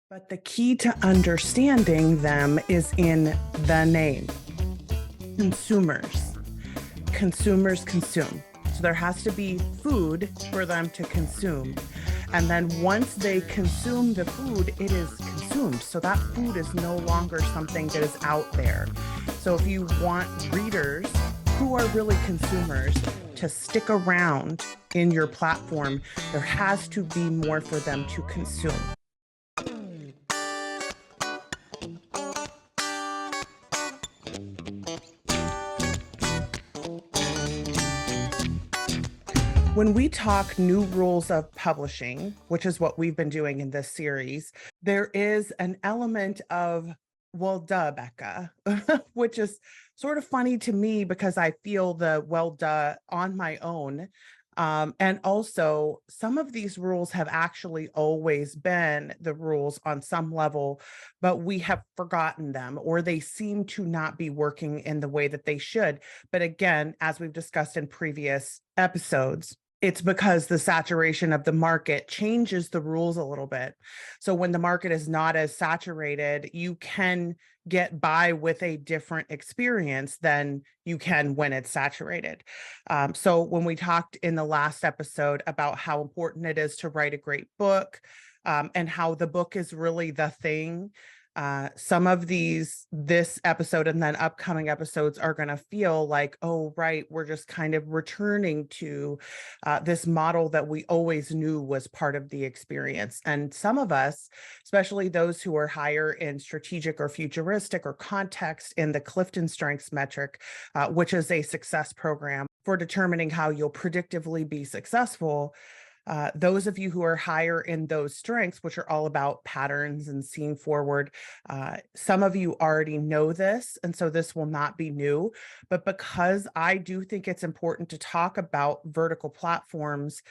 But the key to understanding them is in the name. Consumers. Consumers consume. So there has to be food for them to consume. And then once they consume the food, it is consumed. So that food is no longer something that is out there. So if you want readers who are really consumers to stick around in your platform, there has to be more for them to consume. When we talk new rules of publishing, which is what we've been doing in this series, there is an element of, well, duh, Becca, which is sort of funny to me because I feel the well, duh on my own. And also, some of these rules have actually always been the rules on some level, but we have forgotten them or they seem to not be working in the way that they should. But again, as we've discussed in previous episodes, it's because the saturation of the market changes the rules a little bit. So when the market is not as saturated, you can get by with a different experience than you can when it's saturated. So when we talked in the last episode about how important it is to write a great book, and how the book is really the thing, some of this episode and then upcoming episodes are going to feel like, oh, right, we're just kind of returning to this model that we always knew was part of the experience. And some of us, especially those who are higher in strategic or futuristic or context in the Clifton Strengths metric, which is a success program for determining how you'll predictively be successful. Those of you who are higher in those strengths, which are all about patterns and seeing forward, some of you already know this, and so this will not be new. But because I do think it's important to talk about vertical platforms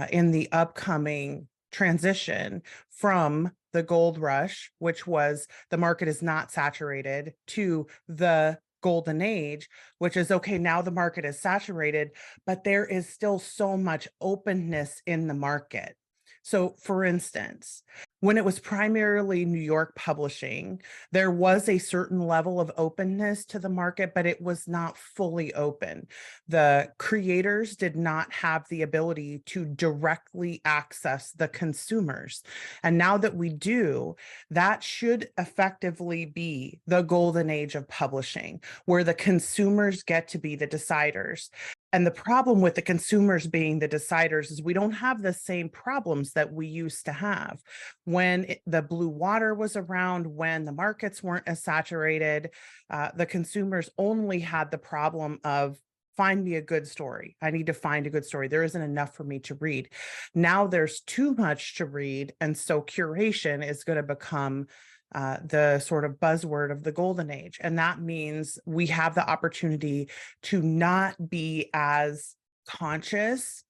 in the upcoming transition from the gold rush, which was the market is not saturated, to the golden age, which is okay, now the market is saturated, but there is still so much openness in the market. So for instance, when it was primarily New York publishing, there was a certain level of openness to the market, but it was not fully open. The creators did not have the ability to directly access the consumers. And now that we do, that should effectively be the golden age of publishing, where the consumers get to be the deciders. And the problem with the consumers being the deciders is we don't have the same problems that we used to have. When the blue water was around, when the markets weren't as saturated, the consumers only had the problem of, find me a good story. I need to find a good story. There isn't enough for me to read. Now there's too much to read. And so curation is going to become the sort of buzzword of the golden age. And that means we have the opportunity to not be as conscious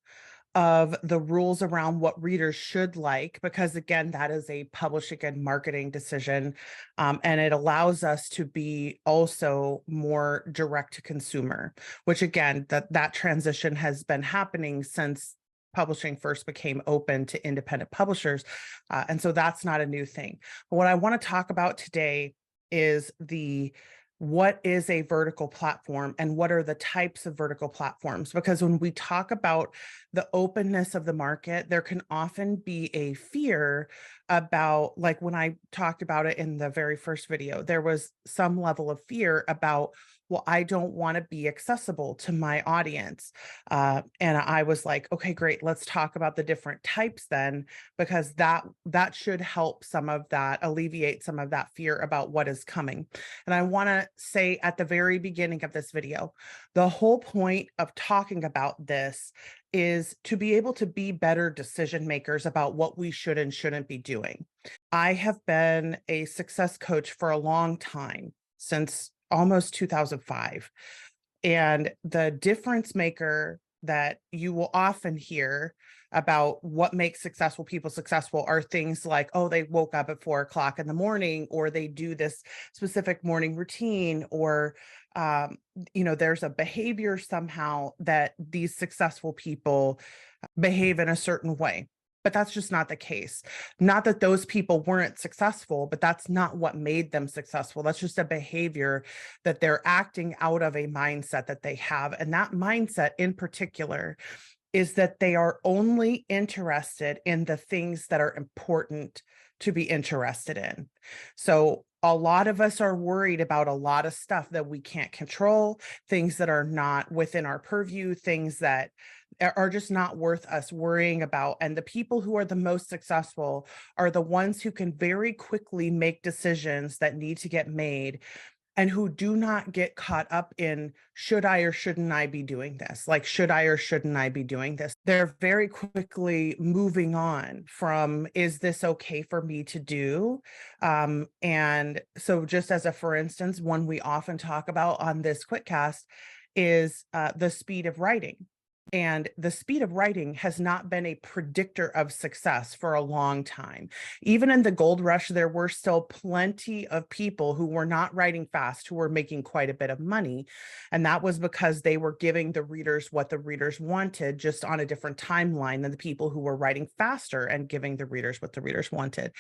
of the rules around what readers should like, because again, that is a publishing and marketing decision. And it allows us to be also more direct to consumer, which again, that transition has been happening since publishing first became open to independent publishers. And so that's not a new thing. But what I want to talk about today is what is a vertical platform and what are the types of vertical platforms? Because when we talk about the openness of the market, there can often be a fear about, like when I talked about it in the very first video, there was some level of fear about, well, I don't want to be accessible to my audience. And I was like, okay, great. Let's talk about the different types then, because that should help some of that, alleviate some of that fear about what is coming. And I want to say at the very beginning of this video, the whole point of talking about this is to be able to be better decision makers about what we should and shouldn't be doing. I have been a success coach for a long time, since almost 2005. And the difference maker that you will often hear about what makes successful people successful are things like, oh, they woke up at 4 o'clock in the morning, or they do this specific morning routine, or there's a behavior somehow that these successful people behave in a certain way. but that's just not the case. Not that those people weren't successful, but that's not what made them successful. That's just a behavior that they're acting out of a mindset that they have. And that mindset in particular is that they are only interested in the things that are important to be interested in. So a lot of us are worried about a lot of stuff that we can't control, things that are not within our purview, things that are just not worth us worrying about. And the people who are the most successful are the ones who can very quickly make decisions that need to get made and who do not get caught up in, should I or shouldn't I be doing this? Like, should I or shouldn't I be doing this? They're very quickly moving on from, is this okay for me to do? And so just as a, for instance, one we often talk about on this QuitCast is the speed of writing. And the speed of writing has not been a predictor of success for a long time. Even in the gold rush, there were still plenty of people who were not writing fast, who were making quite a bit of money. And that was because they were giving the readers what the readers wanted, just on a different timeline than the people who were writing faster and giving the readers what the readers wanted.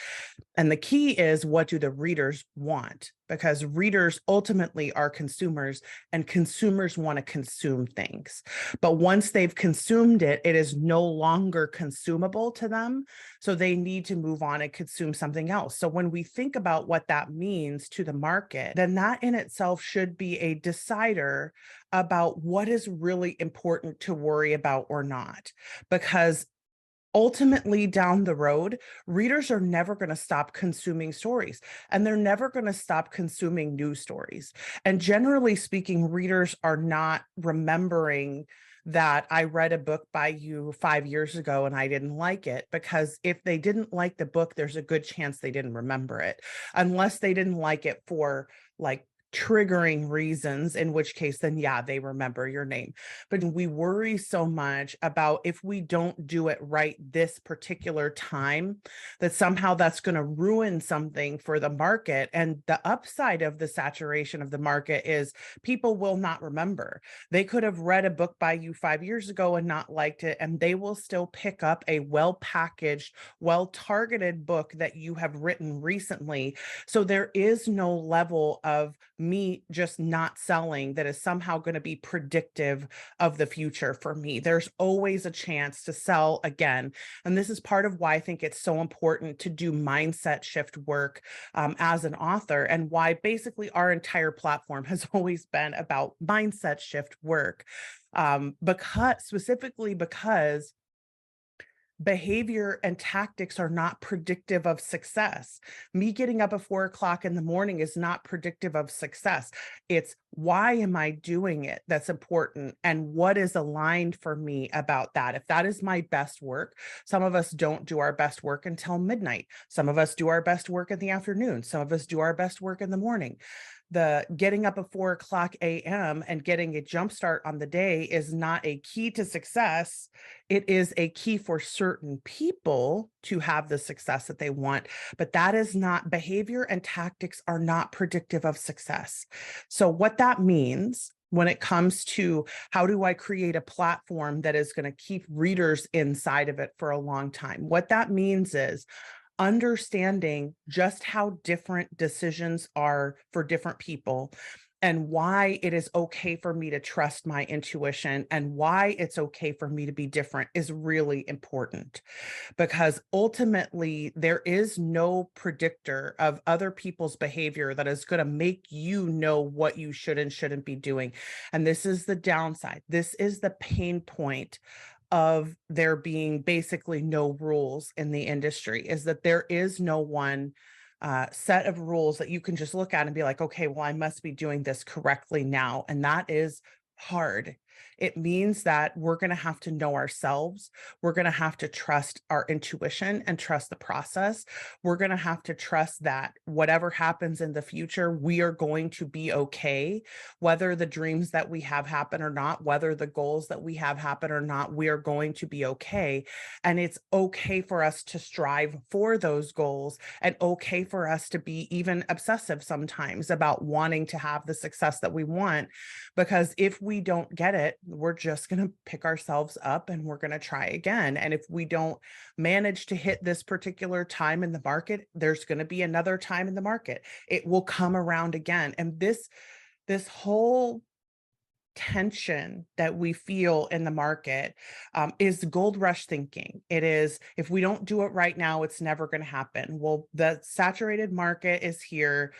And the key is, what do the readers want? Because readers ultimately are consumers, and consumers want to consume things. But once they've consumed it, it is no longer consumable to them. So they need to move on and consume something else. So when we think about what that means to the market, then that in itself should be a decider about what is really important to worry about or not. Because ultimately, down the road, readers are never going to stop consuming stories, and they're never going to stop consuming news stories. And generally speaking, readers are not remembering that I read a book by you 5 years ago and I didn't like it, because if they didn't like the book, there's a good chance they didn't remember it, unless they didn't like it for like triggering reasons, in which case then yeah, they remember your name. But we worry so much about, if we don't do it right this particular time, that somehow that's going to ruin something for the market. And the upside of the saturation of the market is people will not remember. They could have read a book by you 5 years ago and not liked it, and they will still pick up a well-packaged, well-targeted book that you have written recently. So there is no level of me just not selling that is somehow going to be predictive of the future for me. There's always a chance to sell again. And this is part of why I think it's so important to do mindset shift work as an author, and why basically our entire platform has always been about mindset shift work. Because behavior and tactics are not predictive of success. Me getting up at 4 o'clock in the morning is not predictive of success. It's, why am I doing it that's important, and what is aligned for me about that. If that is my best work, some of us don't do our best work until midnight. Some of us do our best work in the afternoon. Some of us do our best work in the morning. The getting up at 4 o'clock a.m. and getting a jump start on the day is not a key to success. It is a key for certain people to have the success that they want, but that is not, behavior and tactics are not predictive of success. So what that means when it comes to, how do I create a platform that is going to keep readers inside of it for a long time? What that means is understanding just how different decisions are for different people, and why it is okay for me to trust my intuition, and why it's okay for me to be different is really important. Because ultimately, there is no predictor of other people's behavior that is going to make you know what you should and shouldn't be doing. And this is the downside. This is the pain point of there being basically no rules in the industry, is that there is no one set of rules that you can just look at and be like, okay, well, I must be doing this correctly now. And that is hard. It means that we're going to have to know ourselves. We're going to have to trust our intuition and trust the process. We're going to have to trust that whatever happens in the future, we are going to be okay. Whether the dreams that we have happen or not, whether the goals that we have happen or not, we are going to be okay. And it's okay for us to strive for those goals, and okay for us to be even obsessive sometimes about wanting to have the success that we want. Because if we don't get it, it, we're just going to pick ourselves up and we're going to try again. And if we don't manage to hit this particular time in the market, there's going to be another time in the market. It will come around again. And this whole tension that we feel in the market is gold rush thinking. It is, if we don't do it right now, it's never going to happen. Well, the saturated market is here.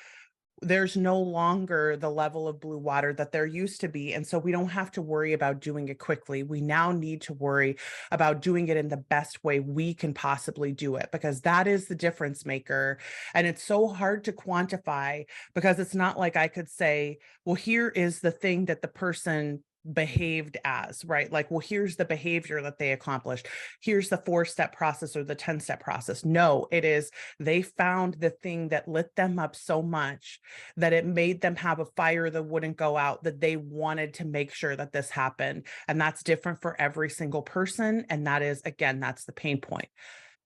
There's no longer the level of blue water that there used to be. And so we don't have to worry about doing it quickly. We now need to worry about doing it in the best way we can possibly do it, because that is the difference maker. And it's so hard to quantify, because it's not like I could say, well, here is the thing that the person behaved as, right? Like, well, here's the behavior that they accomplished. Here's the 4-step process or the 10-step process. No, it is, they found the thing that lit them up so much that it made them have a fire that wouldn't go out, that they wanted to make sure that this happened. And that's different for every single person. And that is, again, that's the pain point.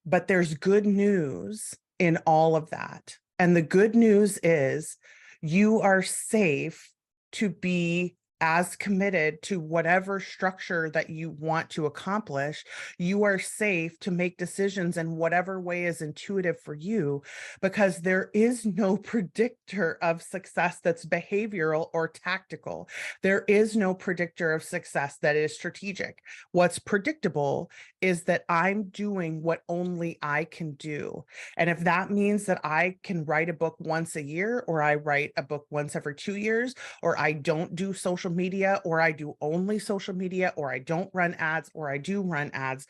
But there's good news in all of that. And the good news is you are safe to be as committed to whatever structure that you want to accomplish. You are safe to make decisions in whatever way is intuitive for you, because there is no predictor of success that's behavioral or tactical. There is no predictor of success that is strategic. What's predictable is that I'm doing what only I can do. And if that means that I can write a book once a year, or I write a book once every 2 years, or I don't do social media, or I do only social media, or I don't run ads, or I do run ads,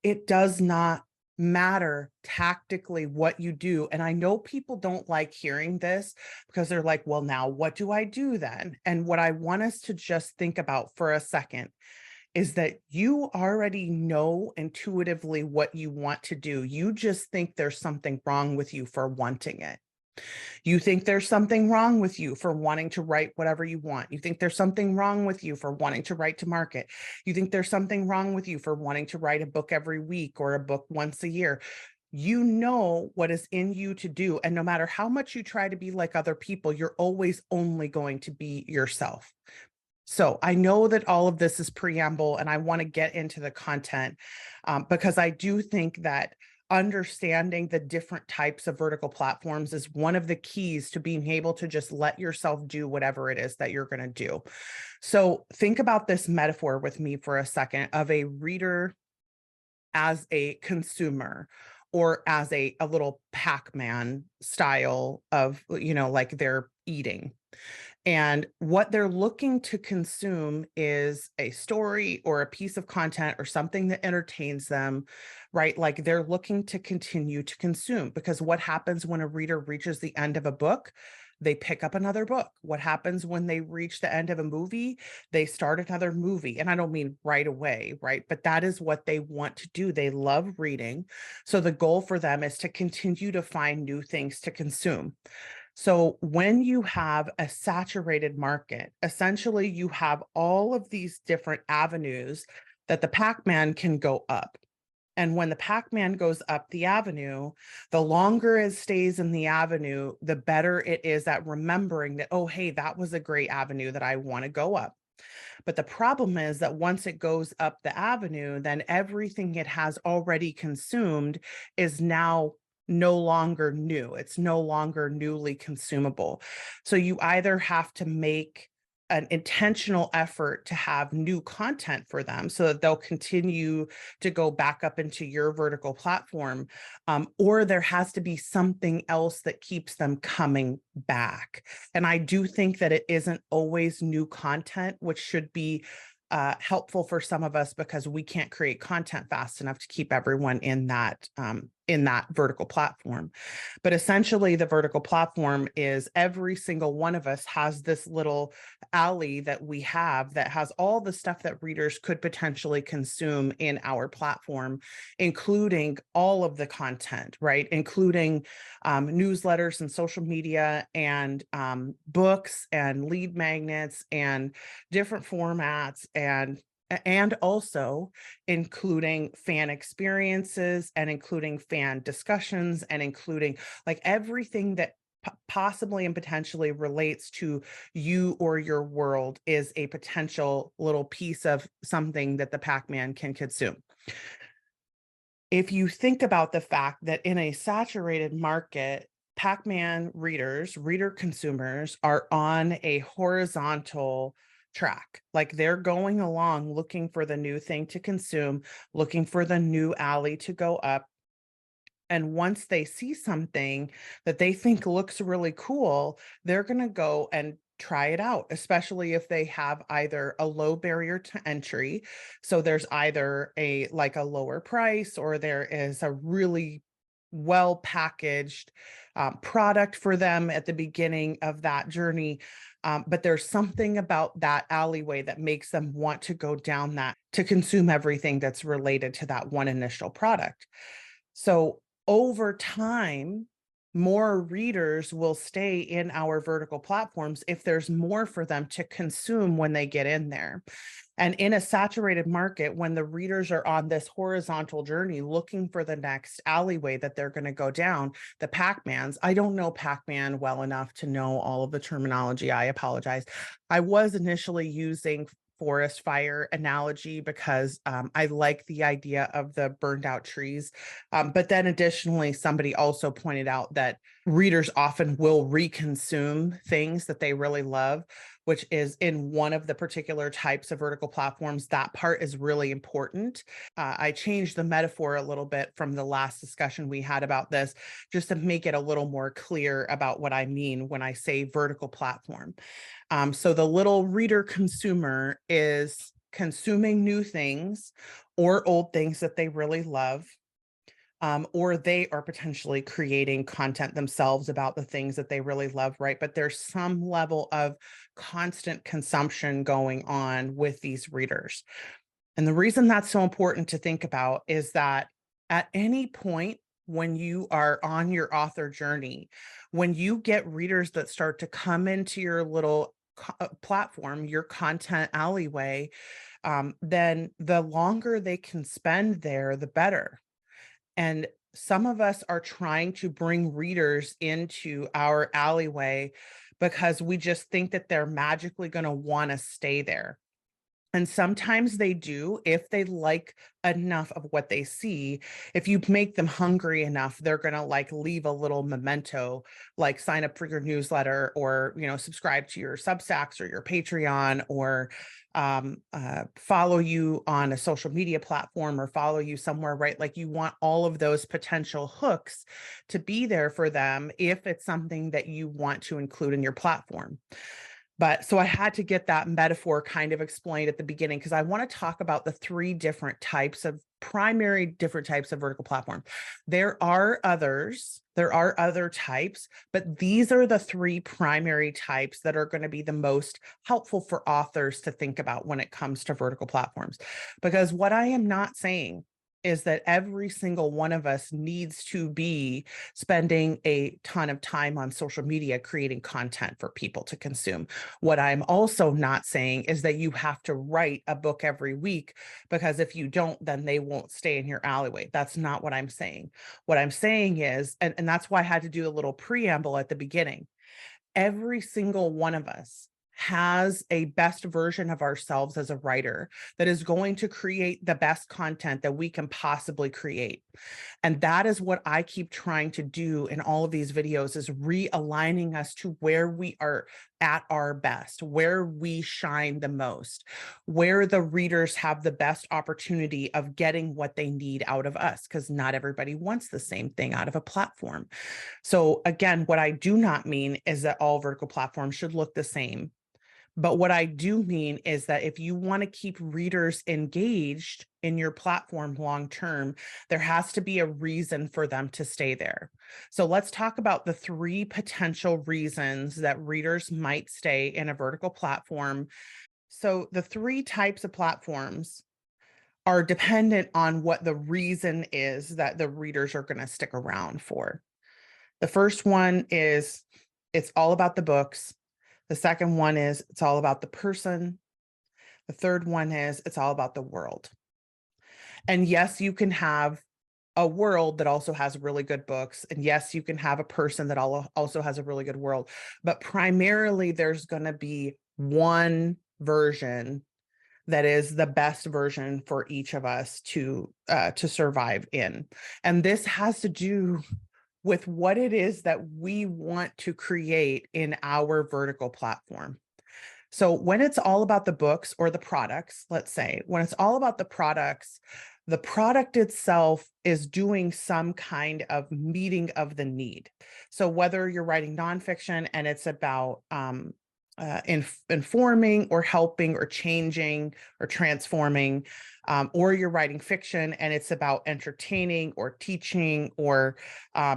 it does not matter tactically what you do. And I know people don't like hearing this, because they're like, well, now what do I do then? And what I want us to just think about for a second is that you already know intuitively what you want to do. You just think there's something wrong with you for wanting it. You think there's something wrong with you for wanting to write whatever you want. You think there's something wrong with you for wanting to write to market. You think there's something wrong with you for wanting to write a book every week or a book once a year. You know what is in you to do. And no matter how much you try to be like other people, you're always only going to be yourself. So I know that all of this is preamble, and I want to get into the content because I do think that understanding the different types of vertical platforms is one of the keys to being able to just let yourself do whatever it is that you're going to do. So think about this metaphor with me for a second of a reader as a consumer, or as a little Pac-Man style of, like they're eating. And what they're looking to consume is a story or a piece of content or something that entertains them, right? Like they're looking to continue to consume, because what happens when a reader reaches the end of a book? They pick up another book. What happens when they reach the end of a movie? They start another movie. And I don't mean right away, right? But that is what they want to do. They love reading. So the goal for them is to continue to find new things to consume. So when you have a saturated market, essentially you have all of these different avenues that the Pac-Man can go up. And when the Pac-Man goes up the avenue, the longer it stays in the avenue, the better it is at remembering that, oh, hey, that was a great avenue that I want to go up. But the problem is that once it goes up the avenue, then everything it has already consumed is now no longer new. It's no longer newly consumable. So you either have to make an intentional effort to have new content for them so that they'll continue to go back up into your vertical platform, or there has to be something else that keeps them coming back. And I do think that it isn't always new content, which should be helpful for some of us, because we can't create content fast enough to keep everyone in that vertical platform. But essentially, the vertical platform is every single one of us has this little alley that we have that has all the stuff that readers could potentially consume in our platform, including all of the content, right? Including newsletters and social media and books and lead magnets and different formats, and also including fan experiences and including fan discussions and including like everything that possibly and potentially relates to you or your world is a potential little piece of something that the Pac-Man can consume. If you think about the fact that in a saturated market, Pac-Man readers, reader consumers are on a horizontal track. Like they're going along looking for the new thing to consume, looking for the new alley to go up. And once they see something that they think looks really cool, they're going to go and try it out, especially if they have either a low barrier to entry. So there's either a like a lower price, or there is a really well packaged product for them at the beginning of that journey. But there's something about that alleyway that makes them want to go down that to consume everything that's related to that one initial product. So over time, more readers will stay in our vertical platforms if there's more for them to consume when they get in there. And in a saturated market, when the readers are on this horizontal journey looking for the next alleyway that they're going to go down, the Pac-Mans, I don't know Pac-Man well enough to know all of the terminology. I apologize. I was initially using forest fire analogy because I like the idea of the burned out trees. But then additionally, somebody also pointed out that readers often will reconsume things that they really love, which is in one of the particular types of vertical platforms. That part is really important. I changed the metaphor a little bit from the last discussion we had about this, just to make it a little more clear about what I mean when I say vertical platform. So the little reader consumer is consuming new things or old things that they really love. Or they are potentially creating content themselves about the things that they really love, right? But there's some level of constant consumption going on with these readers. And the reason that's so important to think about is that at any point when you are on your author journey, when you get readers that start to come into your little platform, your content alleyway, then the longer they can spend there, the better. And some of us are trying to bring readers into our alleyway because we just think that they're magically going to want to stay there. And sometimes they do if they like enough of what they see. If you make them hungry enough, they're going to like leave a little memento, like sign up for your newsletter, or, subscribe to your Substacks or your Patreon, or follow you on a social media platform, or follow you somewhere, right? Like you want all of those potential hooks to be there for them if it's something that you want to include in your platform. But so I had to get that metaphor kind of explained at the beginning, because I want to talk about the three different types of different types of vertical platform. There are other types, but these are the three primary types that are going to be the most helpful for authors to think about when it comes to vertical platforms. Because what I am not saying is that every single one of us needs to be spending a ton of time on social media creating content for people to consume. What I'm also not saying is that you have to write a book every week, because if you don't, then they won't stay in your alleyway. That's not what I'm saying. What I'm saying is, and that's why I had to do a little preamble at the beginning, every single one of us has a best version of ourselves as a writer that is going to create the best content that we can possibly create. And that is what I keep trying to do in all of these videos, is realigning us to where we are at our best, where we shine the most, where the readers have the best opportunity of getting what they need out of us, because not everybody wants the same thing out of a platform. So again, what I do not mean is that all vertical platforms should look the same. But what I do mean is that if you want to keep readers engaged in your platform long term, there has to be a reason for them to stay there. So let's talk about the three potential reasons that readers might stay in a vertical platform. So the three types of platforms are dependent on what the reason is that the readers are going to stick around for. The first one is it's all about the books. The second one is it's all about the person. The third one is it's all about the world. And yes, you can have a world that also has really good books. And yes, you can have a person that also has a really good world, but primarily there's going to be one version that is the best version for each of us to survive in. And this has to do with what it is that we want to create in our vertical platform. So when it's all about the books or the products, let's say, when it's all about the products, the product itself is doing some kind of meeting of the need. So whether you're writing nonfiction and it's about informing or helping or changing or transforming, or you're writing fiction and it's about entertaining or teaching or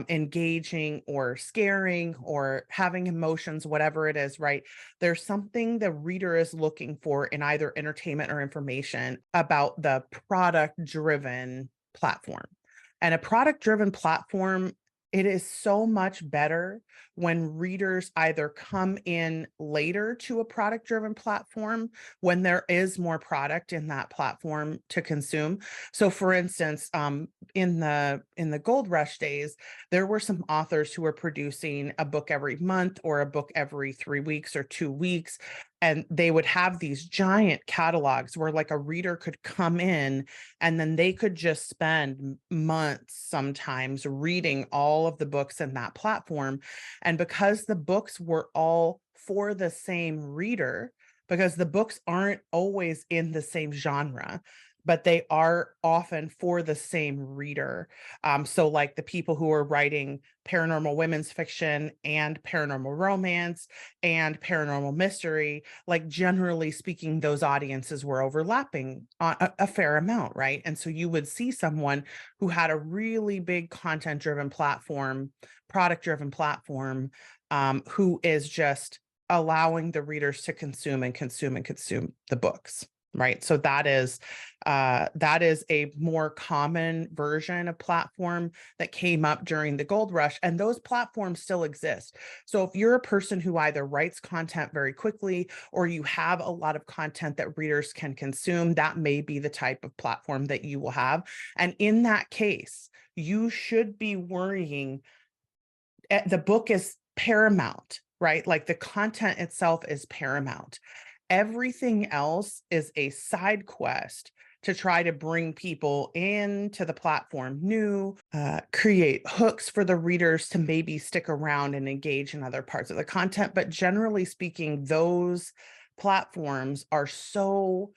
engaging or scaring or having emotions, whatever it is, right? There's something the reader is looking for in either entertainment or information about the product-driven platform. And a product-driven platform, it is so much better when readers either come in later to a product-driven platform when there is more product in that platform to consume. So for instance, in the Gold Rush days, there were some authors who were producing a book every month or a book every 3 weeks or 2 weeks. And they would have these giant catalogs where like a reader could come in and then they could just spend months sometimes reading all of the books in that platform. And because the books were all for the same reader, because the books aren't always in the same genre, but they are often for the same reader. So like the people who are writing paranormal women's fiction and paranormal romance and paranormal mystery, like generally speaking, those audiences were overlapping a fair amount, right? And so you would see someone who had a really big content-driven platform, product-driven platform, who is just allowing the readers to consume and consume and consume the books. Right. So that is a more common version of platform that came up during the Gold Rush, and those platforms still exist. So if you're a person who either writes content very quickly or you have a lot of content that readers can consume, that may be the type of platform that you will have. And in that case, you should be worrying. The book is paramount, right? Like the content itself is paramount. Everything else is a side quest to try to bring people into the platform new, create hooks for the readers to maybe stick around and engage in other parts of the content. But generally speaking, those platforms are so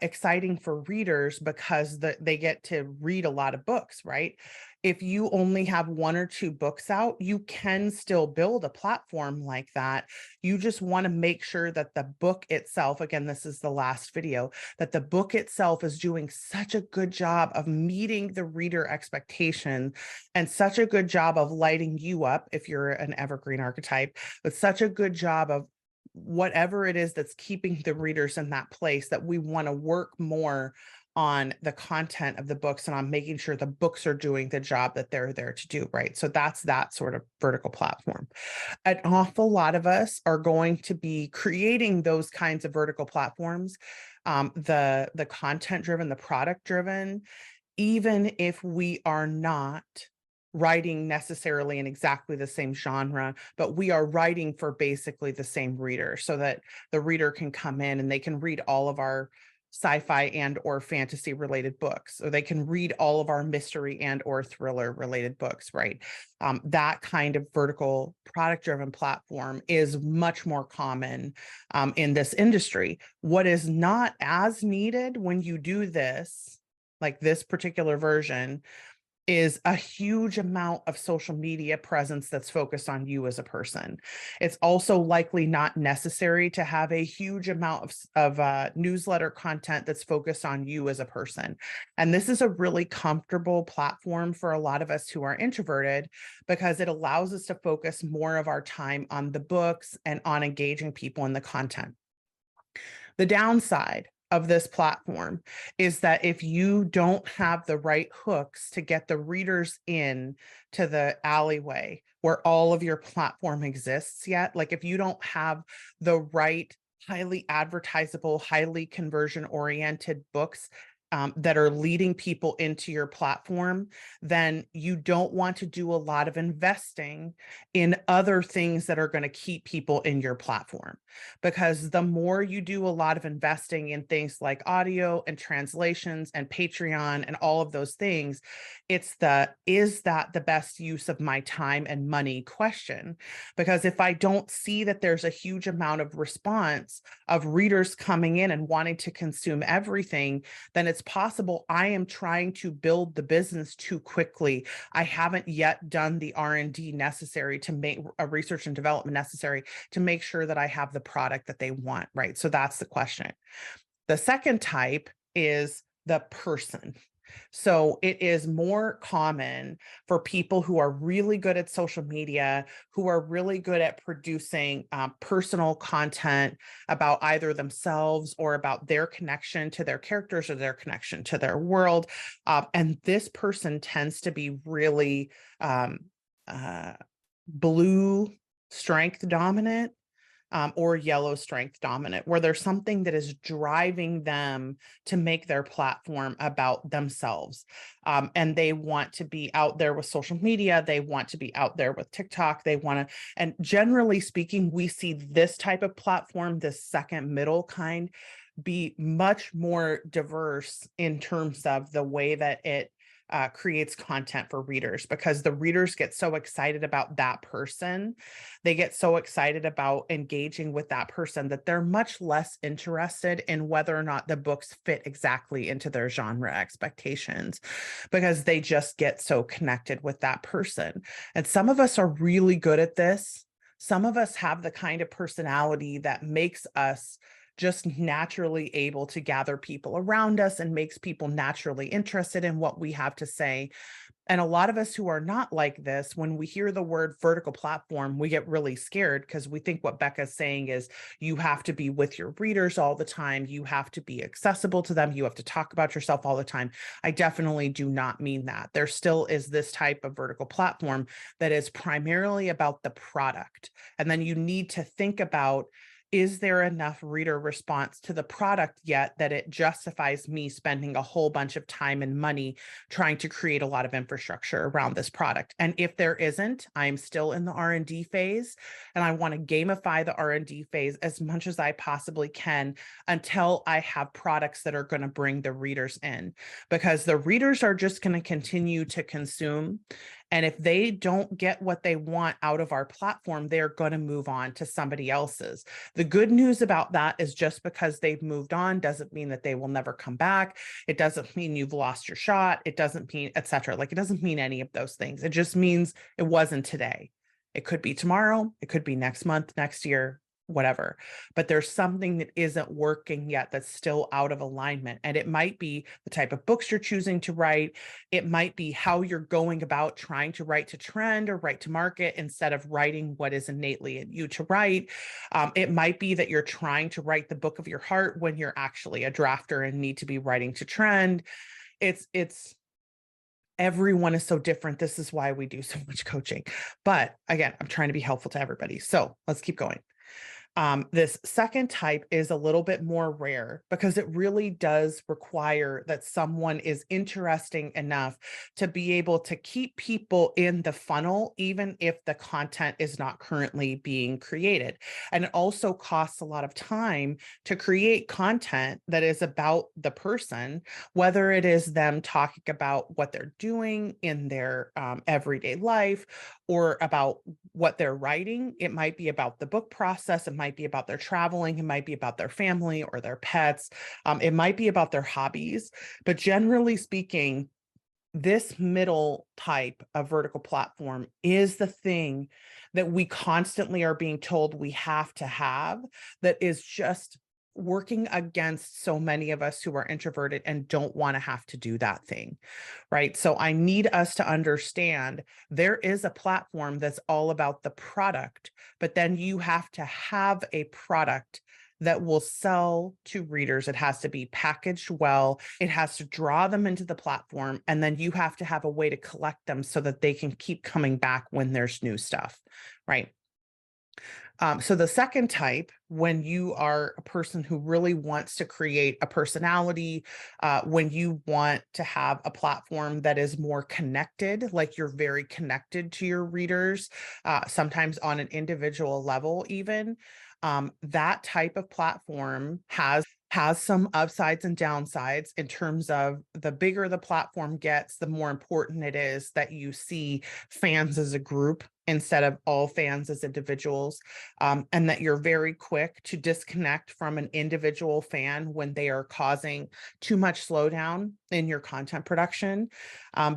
exciting for readers because they get to read a lot of books, right? If you only have 1 or 2 books out, you can still build a platform like that. You just want to make sure that the book itself, again, this is the last video, that the book itself is doing such a good job of meeting the reader expectation and such a good job of lighting you up if you're an evergreen archetype, but such a good job of whatever it is that's keeping the readers in that place, that we want to work more on the content of the books and on making sure the books are doing the job that they're there to do, right? So that's that sort of vertical platform. An awful lot of us are going to be creating those kinds of vertical platforms, the content driven, the product driven, even if we are not writing necessarily in exactly the same genre, but we are writing for basically the same reader so that the reader can come in and they can read all of our sci-fi and or fantasy related books, or they can read all of our mystery and or thriller related books, right? That kind of vertical product driven platform is much more common in this industry. What is not as needed when you do this, like this particular version, is a huge amount of social media presence that's focused on you as a person. It's also likely not necessary to have a huge amount of newsletter content that's focused on you as a person. And this is a really comfortable platform for a lot of us who are introverted because it allows us to focus more of our time on the books and on engaging people in the content. The downside of this platform is that if you don't have the right hooks to get the readers in to the alleyway where all of your platform exists yet, like if you don't have the right highly advertisable, highly conversion oriented books that are leading people into your platform, then you don't want to do a lot of investing in other things that are going to keep people in your platform. Because the more you do a lot of investing in things like audio and translations and Patreon and all of those things, it's is that the best use of my time and money question? Because if I don't see that there's a huge amount of response of readers coming in and wanting to consume everything, then it's possible I am trying to build the business too quickly. I haven't yet done the R&D necessary to make a research and development necessary to make sure that I have the product that they want, right? So that's the question. The second type is the person. So it is more common for people who are really good at social media, who are really good at producing personal content about either themselves or about their connection to their characters or their connection to their world. And this person tends to be really blue strength dominant, or yellow strength dominant, where there's something that is driving them to make their platform about themselves. And they want to be out there with social media. They want to be out there with TikTok. And generally speaking, we see this type of platform, this second middle kind, be much more diverse in terms of the way that it creates content for readers, because the readers get so excited about that person. They get so excited about engaging with that person that they're much less interested in whether or not the books fit exactly into their genre expectations, because they just get so connected with that person. And some of us are really good at this. Some of us have the kind of personality that makes us just naturally able to gather people around us and makes people naturally interested in what we have to say. And a lot of us who are not like this, when we hear the word vertical platform, we get really scared because we think what Becca's saying is you have to be with your readers all the time. You have to be accessible to them. You have to talk about yourself all the time. I definitely do not mean that. There still is this type of vertical platform that is primarily about the product. And then you need to think about, is there enough reader response to the product yet that it justifies me spending a whole bunch of time and money trying to create a lot of infrastructure around this product? And if there isn't, I'm still in the R&D phase, and I want to gamify the R&D phase as much as I possibly can until I have products that are going to bring the readers in, because the readers are just going to continue to consume. And if they don't get what they want out of our platform, they're going to move on to somebody else's. The good news about that is just because they've moved on doesn't mean that they will never come back. It doesn't mean you've lost your shot. It doesn't mean, et cetera. Like, it doesn't mean any of those things. It just means it wasn't today. It could be tomorrow. It could be next month, next year, whatever. But there's something that isn't working yet that's still out of alignment. And it might be the type of books you're choosing to write. It might be how you're going about trying to write to trend or write to market instead of writing what is innately in you to write. It might be that you're trying to write the book of your heart when you're actually a drafter and need to be writing to trend. It's everyone is so different. This is why we do so much coaching. But again, I'm trying to be helpful to everybody. So let's keep going. This second type is a little bit more rare because it really does require that someone is interesting enough to be able to keep people in the funnel, even if the content is not currently being created. And it also costs a lot of time to create content that is about the person, whether it is them talking about what they're doing in their everyday life or about what they're writing. It might be about the book process. It might be about their traveling. It might be about their family or their pets. It might be about their hobbies. But generally speaking, this middle type of vertical platform is the thing that we constantly are being told we have to have, that is just working against so many of us who are introverted and don't want to have to do that thing, right? So I need us to understand there is a platform that's all about the product, but then you have to have a product that will sell to readers. It has to be packaged well. It has to draw them into the platform. And then you have to have a way to collect them so that they can keep coming back when there's new stuff, right? So the second type, when you are a person who really wants to create a personality, when you want to have a platform that is more connected, like you're very connected to your readers, sometimes on an individual level, even, that type of platform has some upsides and downsides in terms of the bigger the platform gets, the more important it is that you see fans as a group instead of all fans as individuals, and that you're very quick to disconnect from an individual fan when they are causing too much slowdown in your content production,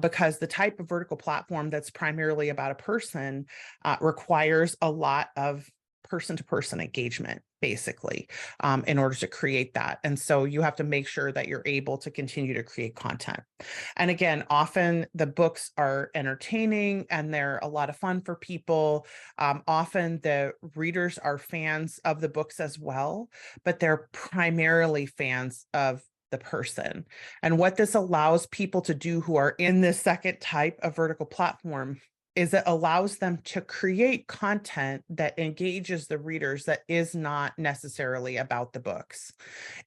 because the type of vertical platform that's primarily about a person requires a lot of person-to-person engagement, basically, in order to create that. And so you have to make sure that you're able to continue to create content. And again, often the books are entertaining and they're a lot of fun for people. Often the readers are fans of the books as well, but they're primarily fans of the person. And what this allows people to do who are in this second type of vertical platform is it allows them to create content that engages the readers that is not necessarily about the books.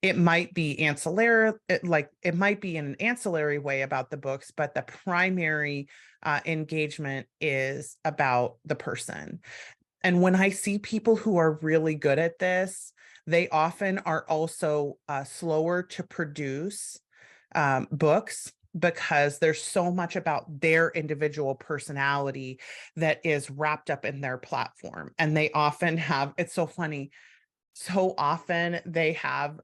It might be ancillary, it might be in an ancillary way about the books, but the primary engagement is about the person. And when I see people who are really good at this, they often are also slower to produce books because there's so much about their individual personality that is wrapped up in their platform. And they often have, it's so funny, so often they have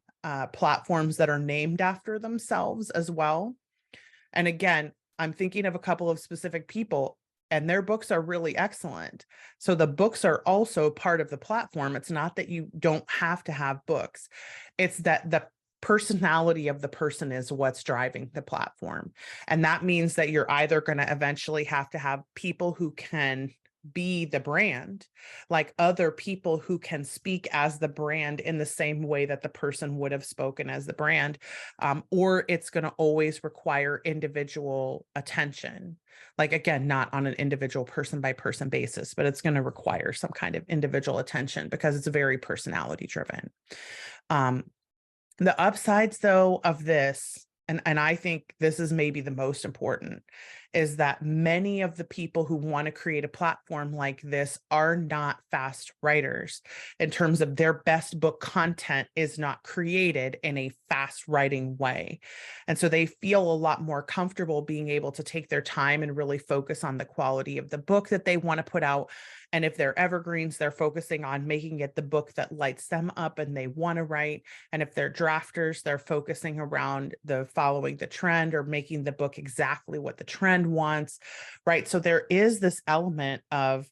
platforms that are named after themselves as well. And again, I'm thinking of a couple of specific people, and their books are really excellent. So the books are also part of the platform. It's not that you don't have to have books. It's that the personality of the person is what's driving the platform. And that means that you're either going to eventually have to have people who can be the brand, like other people who can speak as the brand in the same way that the person would have spoken as the brand, or it's going to always require individual attention. Like, again, not on an individual person by person basis, but it's going to require some kind of individual attention because it's very personality driven. The upsides, though, of this, and I think this is maybe the most important, is that many of the people who want to create a platform like this are not fast writers. In terms of their best book content is not created in a fast writing way. And so they feel a lot more comfortable being able to take their time and really focus on the quality of the book that they want to put out. And if they're evergreens, they're focusing on making it the book that lights them up and they want to write. And if they're drafters, they're focusing around the following the trend or making the book exactly what the trend wants, right? So there is this element of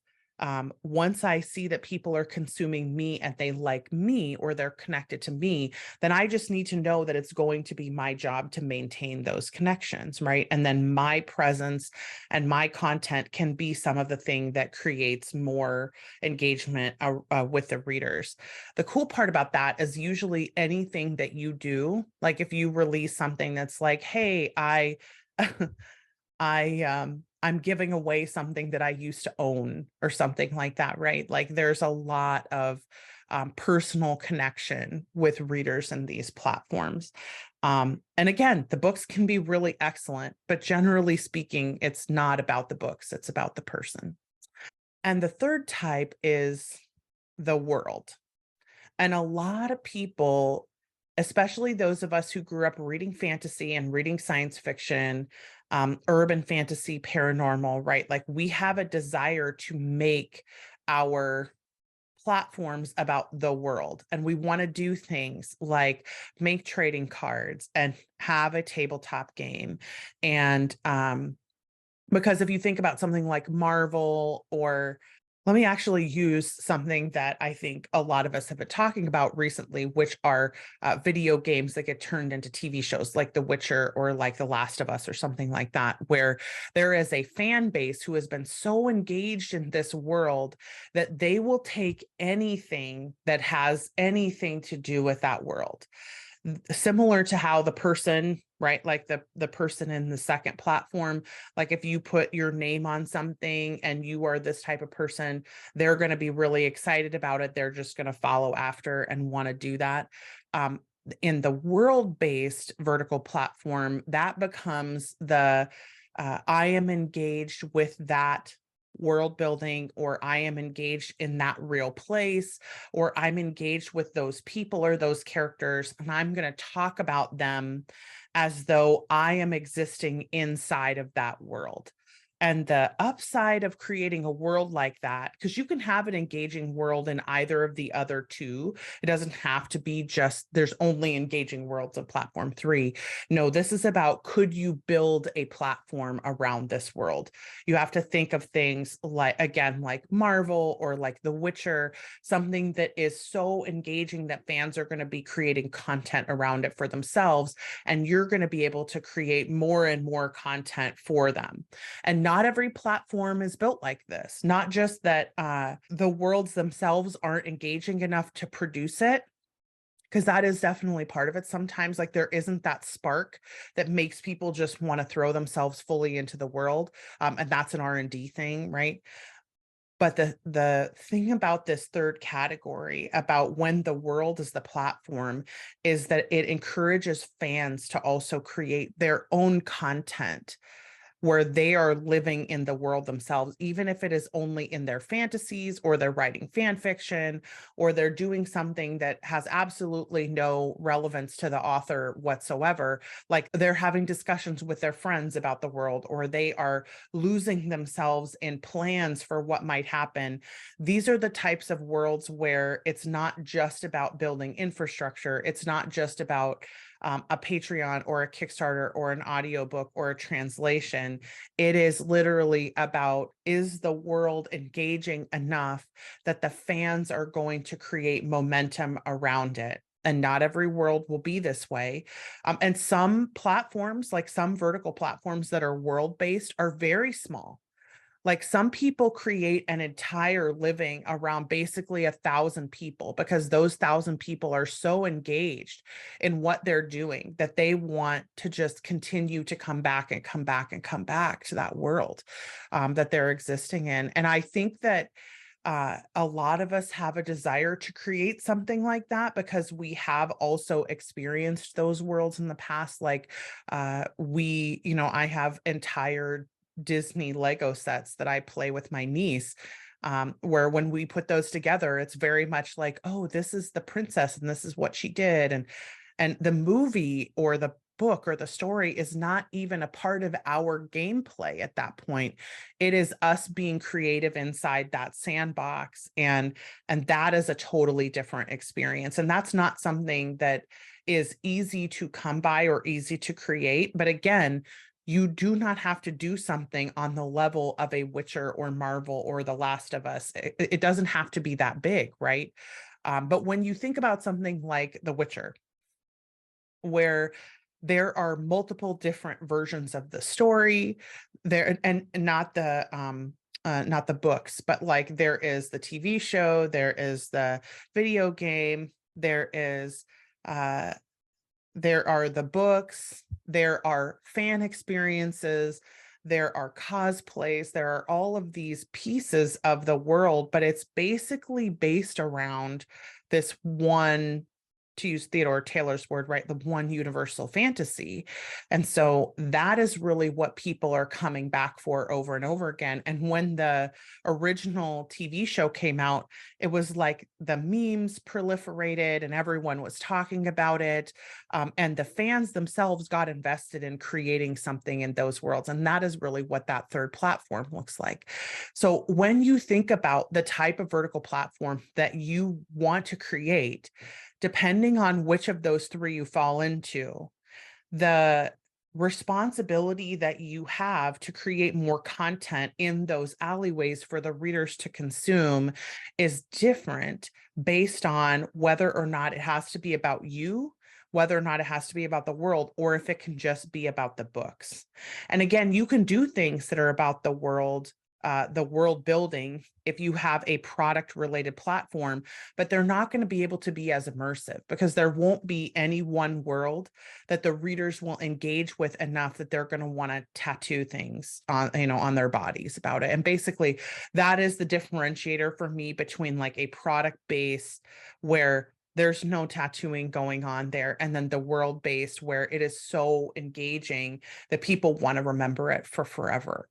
once I see that people are consuming me and they like me or they're connected to me, then I just need to know that it's going to be my job to maintain those connections, right? And then my presence and my content can be some of the thing that creates more engagement with the readers. The cool part about that is usually anything that you do, like if you release something that's like, hey, I'm giving away something that I used to own or something like that, right? Like there's a lot of personal connection with readers in these platforms. And again, the books can be really excellent, but generally speaking, it's not about the books, it's about the person. And the third type is the world. And a lot of people, especially those of us who grew up reading fantasy and reading science fiction, urban fantasy, paranormal, right? Like we have a desire to make our platforms about the world. And we want to do things like make trading cards and have a tabletop game. And because if you think about something like Marvel, or let me actually use something that I think a lot of us have been talking about recently, which are video games that get turned into TV shows like The Witcher or like The Last of Us or something like that, where there is a fan base who has been so engaged in this world that they will take anything that has anything to do with that world. similar to how the person, right, like the person in the second platform, like if you put your name on something and you are this type of person, they're going to be really excited about it. They're just going to follow after and want to do that. In the world-based vertical platform, that becomes the I am engaged with that world building, or I am engaged in that real place, or I'm engaged with those people or those characters, and I'm going to talk about them as though I am existing inside of that world. And the upside of creating a world like that, because you can have an engaging world in either of the other two. It doesn't have to be just there's only engaging worlds of platform 3. No, this is about, could you build a platform around this world? You have to think of things like, again, like Marvel or like The Witcher, something that is so engaging that fans are going to be creating content around it for themselves. And you're going to be able to create more and more content for them. And not every platform is built like this. Not just that the worlds themselves aren't engaging enough to produce it, because that is definitely part of it. Sometimes like there isn't that spark that makes people just want to throw themselves fully into the world. And that's an R&D thing, right? But the thing about this third category, about when the world is the platform, is that it encourages fans to also create their own content where they are living in the world themselves, even if it is only in their fantasies, or they're writing fan fiction, or they're doing something that has absolutely no relevance to the author whatsoever. Like they're having discussions with their friends about the world, or they are losing themselves in plans for what might happen. These are the types of worlds where it's not just about building infrastructure. It's not just about a Patreon or a Kickstarter or an audiobook or a translation. It is literally about, is the world engaging enough that the fans are going to create momentum around it? And not every world will be this way. And some platforms, like some vertical platforms that are world-based, are very small. Like some people create an entire living around basically 1,000 people, because those 1,000 people are so engaged in what they're doing that they want to just continue to come back and come back and come back to that world that they're existing in. And I think that a lot of us have a desire to create something like that because we have also experienced those worlds in the past. Like I have entire Disney Lego sets that I play with my niece, where when we put those together, it's very much like, oh, this is the princess and this is what she did. And the movie or the book or the story is not even a part of our gameplay at that point. It is us being creative inside that sandbox. And that is a totally different experience. And that's not something that is easy to come by or easy to create. But again, you do not have to do something on the level of a Witcher or Marvel or The Last of Us. It doesn't have to be that big, right? But when you think about something like The Witcher, where there are multiple different versions of the story there, and not the books, but like there is the TV show, there is the video game, there are the books, there are fan experiences, there are cosplays, there are all of these pieces of the world, but it's basically based around this one, to use Theodore Taylor's word, right, the one universal fantasy. And so that is really what people are coming back for over and over again. And when the original TV show came out, it was like the memes proliferated and everyone was talking about it. And the fans themselves got invested in creating something in those worlds. And that is really what that third platform looks like. So when you think about the type of vertical platform that you want to create, depending on which of those three you fall into, the responsibility that you have to create more content in those alleyways for the readers to consume is different based on whether or not it has to be about you, whether or not it has to be about the world, or if it can just be about the books. And again, you can do things that are about the world the world building if you have a product related platform, but they're not going to be able to be as immersive because there won't be any one world that the readers will engage with enough that they're going to want to tattoo things on, on their bodies about it. And basically that is the differentiator for me between like a product based where there's no tattooing going on there, and then the world based where it is so engaging that people want to remember it for forever.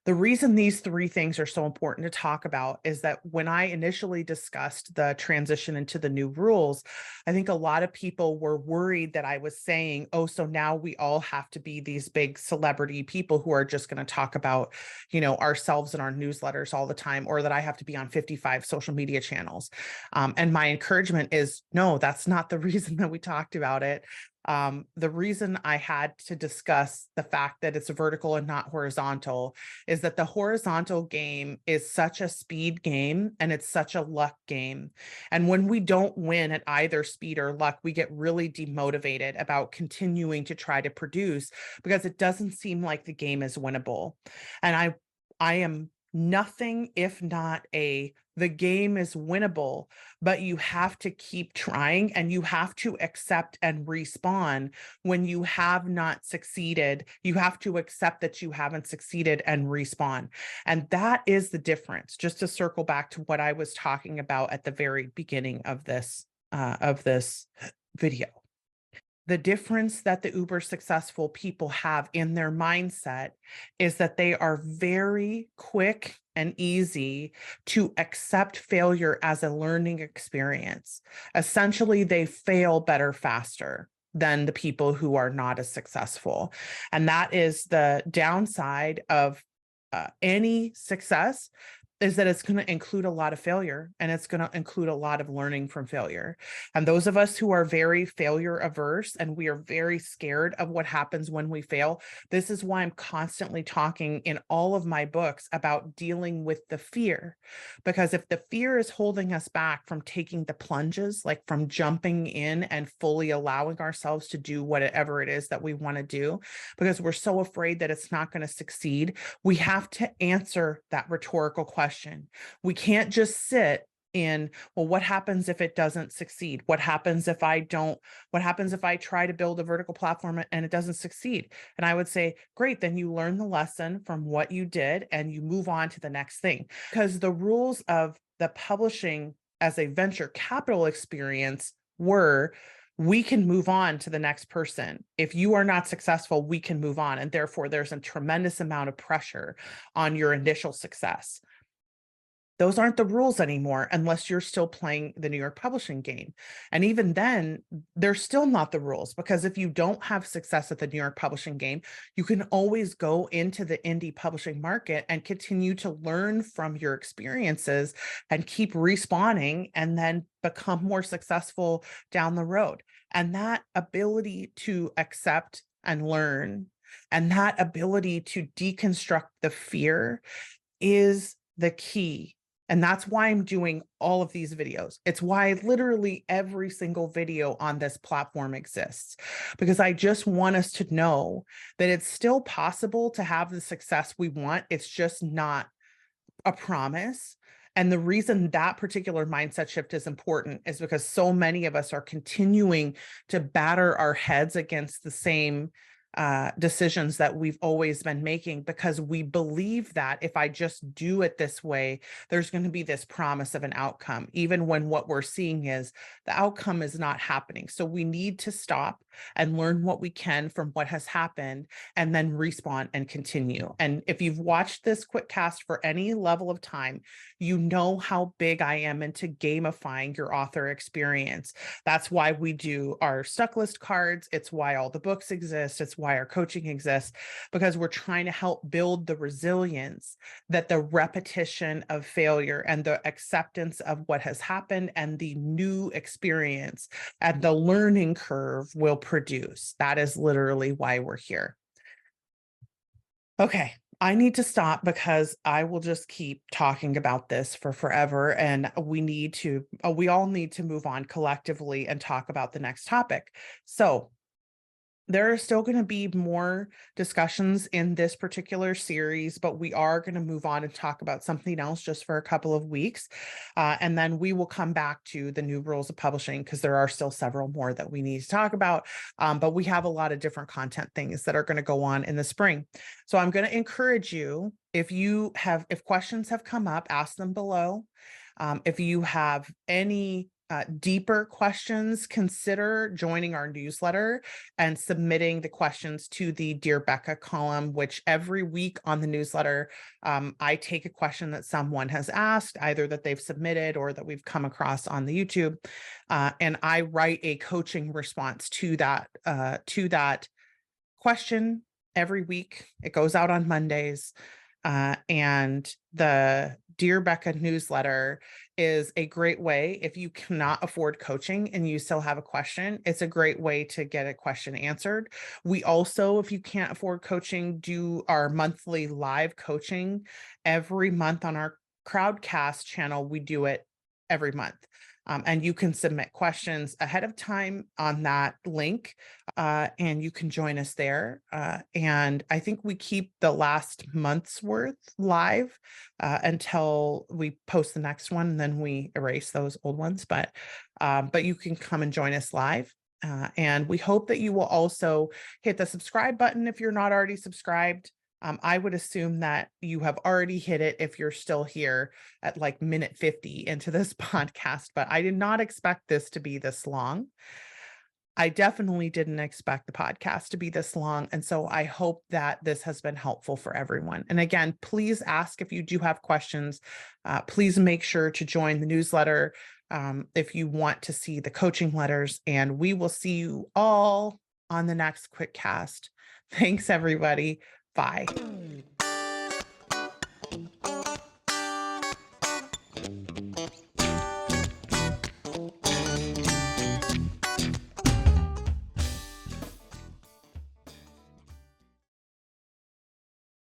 The reason these three things are so important to talk about is that when I initially discussed the transition into the new rules, I think a lot of people were worried that I was saying, oh, so now we all have to be these big celebrity people who are just going to talk about, ourselves in our newsletters all the time, or that I have to be on 55 social media channels. And my encouragement is, no, that's not the reason that we talked about it. The reason I had to discuss the fact that it's vertical and not horizontal is that the horizontal game is such a speed game and it's such a luck game. And when we don't win at either speed or luck, we get really demotivated about continuing to try to produce because it doesn't seem like the game is winnable. And I am nothing if not the game is winnable, but you have to keep trying and you have to accept and respawn when you have not succeeded. You have to accept that you haven't succeeded and respawn. And that is the difference. Just to circle back to what I was talking about at the very beginning of this video. The difference that the uber successful people have in their mindset is that they are very quick and easy to accept failure as a learning experience. Essentially, they fail better faster than the people who are not as successful. And that is the downside of any success, is that it's going to include a lot of failure and it's going to include a lot of learning from failure. And those of us who are very failure averse and we are very scared of what happens when we fail, this is why I'm constantly talking in all of my books about dealing with the fear. Because if the fear is holding us back from taking the plunges, like from jumping in and fully allowing ourselves to do whatever it is that we want to do, because we're so afraid that it's not going to succeed, we have to answer that rhetorical question. We can't just sit in, well, what happens if it doesn't succeed? What happens if I try to build a vertical platform and it doesn't succeed? And I would say, great, then you learn the lesson from what you did and you move on to the next thing. Because the rules of the publishing as a venture capital experience were, we can move on to the next person. If you are not successful, we can move on. And therefore, there's a tremendous amount of pressure on your initial success. Those aren't the rules anymore unless you're still playing the New York publishing game. And even then, they're still not the rules, because if you don't have success at the New York publishing game, you can always go into the indie publishing market and continue to learn from your experiences and keep respawning and then become more successful down the road. And that ability to accept and learn and that ability to deconstruct the fear is the key. And that's why I'm doing all of these videos. It's why literally every single video on this platform exists, because I just want us to know that it's still possible to have the success we want. It's just not a promise. And the reason that particular mindset shift is important is because so many of us are continuing to batter our heads against the same decisions that we've always been making, because we believe that if I just do it this way, there's going to be this promise of an outcome, even when what we're seeing is the outcome is not happening. So we need to stop and learn what we can from what has happened and then respawn and continue. And if you've watched this QuitCast for any level of time, you know how big I am into gamifying your author experience. That's why we do our stuck list cards. It's why all the books exist. It's why our coaching exists, because we're trying to help build the resilience that the repetition of failure and the acceptance of what has happened and the new experience and the learning curve will produce. That is literally why we're here. Okay, I need to stop because I will just keep talking about this for forever, and we all need to move on collectively and talk about the next topic. So There are still going to be more discussions in this particular series, but we are going to move on and talk about something else just for a couple of weeks. And then we will come back to the new rules of publishing because there are still several more that we need to talk about. But we have a lot of different content things that are going to go on in the spring. So I'm going to encourage you, if questions have come up, ask them below. If you have any deeper questions, consider joining our newsletter and submitting the questions to the Dear Becca column, which every week on the newsletter, I take a question that someone has asked, either that they've submitted or that we've come across on the YouTube, and I write a coaching response to that question every week. It goes out on Mondays. And the Dear Becca newsletter is a great way if you cannot afford coaching and you still have a question. It's a great way to get a question answered. We also, if you can't afford coaching, do our monthly live coaching every month on our Crowdcast channel. We do it every month. And you can submit questions ahead of time on that link, and you can join us there. And I think we keep the last month's worth live until we post the next one, and then we erase those old ones. But you can come and join us live. And we hope that you will also hit the subscribe button if you're not already subscribed. I would assume that you have already hit it if you're still here at like minute 50 into this podcast, but I did not expect this to be this long. I definitely didn't expect the podcast to be this long. And so I hope that this has been helpful for everyone. And again, please ask if you do have questions. Please make sure to join the newsletter if you want to see the coaching letters. And we will see you all on the next QuitCast. Thanks, everybody. Bye.